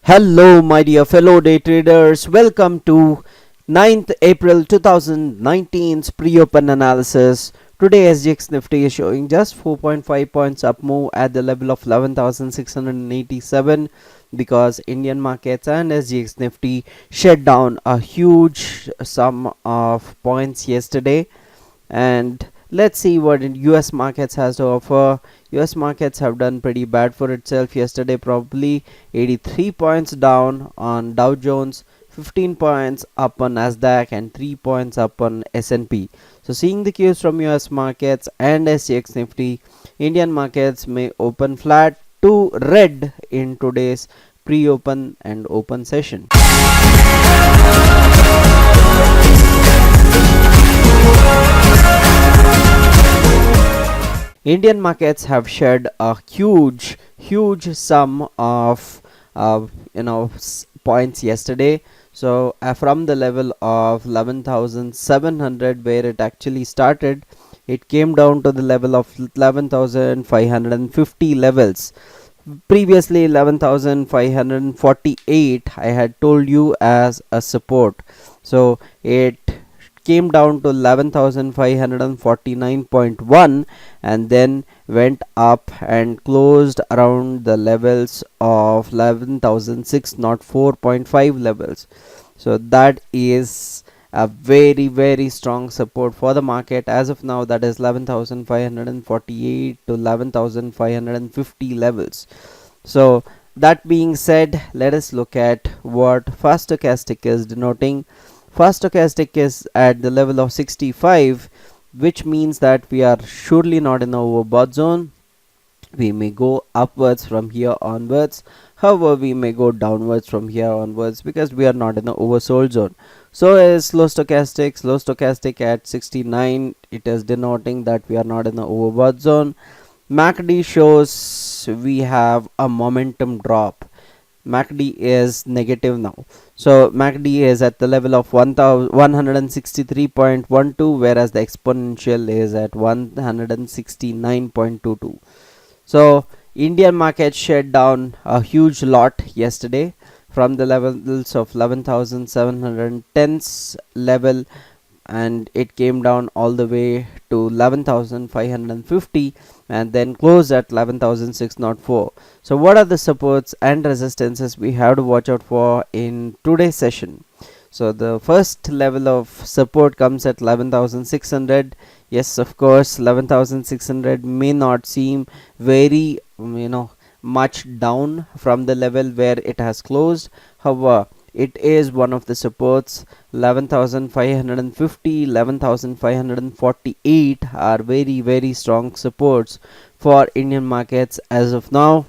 Hello, my dear fellow day traders. Welcome to 9th April 2019's pre-open analysis. Today, SGX Nifty is showing just 4.5 points up move at the level of 11,687 because Indian markets and SGX Nifty shut down a huge sum of points yesterday. And let's see what US markets has to offer. US markets have done pretty bad for itself yesterday, probably 83 points down on DowJones, 15 points up on Nasdaq, and 3 points up on S&P. So seeing the cues from US markets and SGX Nifty, Indian markets may open flat to red in today's pre-open and open session. Indian markets have shed a huge sum of points yesterday. So from the level of 11,700 where it actually started, it came down to the level of 11,550 levels. Previously 11,548 I had told you as a support. So it came down to 11,549.1 and then went up and closed around the levels of 11,604.5 levels. So that is a very strong support for the market as of now. That is 11,548 to 11,550 levels. So that being said, let us look at what fast stochastic is denoting. Fast stochastic is at the level of 65, which means that we are surely not in the overbought zone. We may go upwards from here onwards. However, we may go downwards from here onwards because we are not in the oversold zone. So is slow stochastic at 69. It is denoting that we are not in the overbought zone. MACD shows we have a momentum drop. MACD is negative now. So MACD is at the level of 163.12, whereas the exponential is at 169.22. So Indian market shut down a huge lot yesterday from the levels of 11,710's level, and it came down all the way to 11,550 and then closed at 11,604. So what are the supports and resistances we have to watch out for in today's session? So the first level of support comes at 11,600. Yes, of course, 11,600 may not seem very much down from the level where it has closed. However, it is one of the supports. 11,550, 11,548 are very strong supports for Indian markets as of now.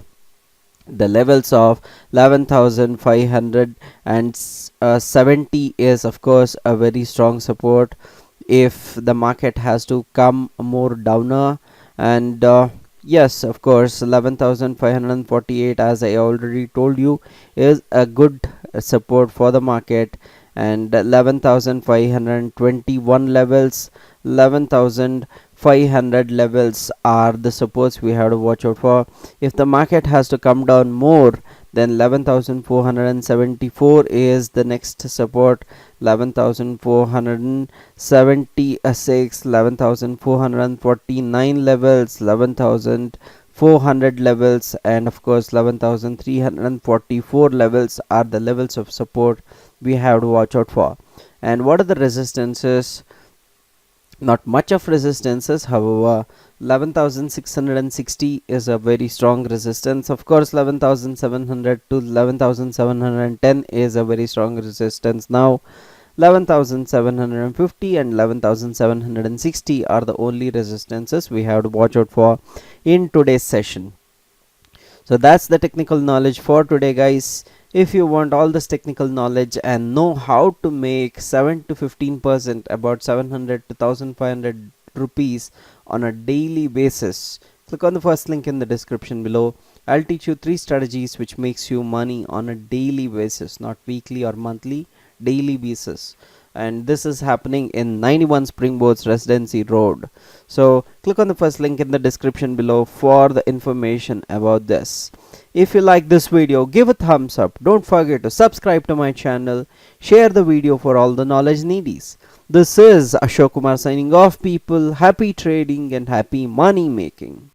The levels of 11,570 is of course a very strong support if the market has to come more downer, and yes, of course 11,548, as I already told you, is a good support for the market, and 11,521 levels, 11,500 levels are the supports we have to watch out for. If the market has to come down more, then 11,474 is the next support. 11,476, 11,449 levels, 11,400 levels, and of course 11,344 levels are the levels of support we have to watch out for. And what are the resistances? Not much of resistances. However, 11,660 is a very strong resistance. Of course 11,700 to 11,710 is a very strong resistance now. 11,750 and 11,760 are the only resistances we have to watch out for in today's session. So that's the technical knowledge for today, guys. If you want all this technical knowledge and know how to make 7 to 15%, about 700 to 1,500 rupees on a daily basis, click on the first link in the description below. I'll teach you 3 strategies which makes you money on a daily basis, not weekly or monthly, daily basis. and this is happening in 91 Springboards Residency Road. So click on the first link in the description below for the information about this. If you like this video, give a thumbs up. Don't forget to subscribe to my channel. Share the video for all the knowledge needies. This is Ashok Kumar signing off, people. Happy trading and happy money making.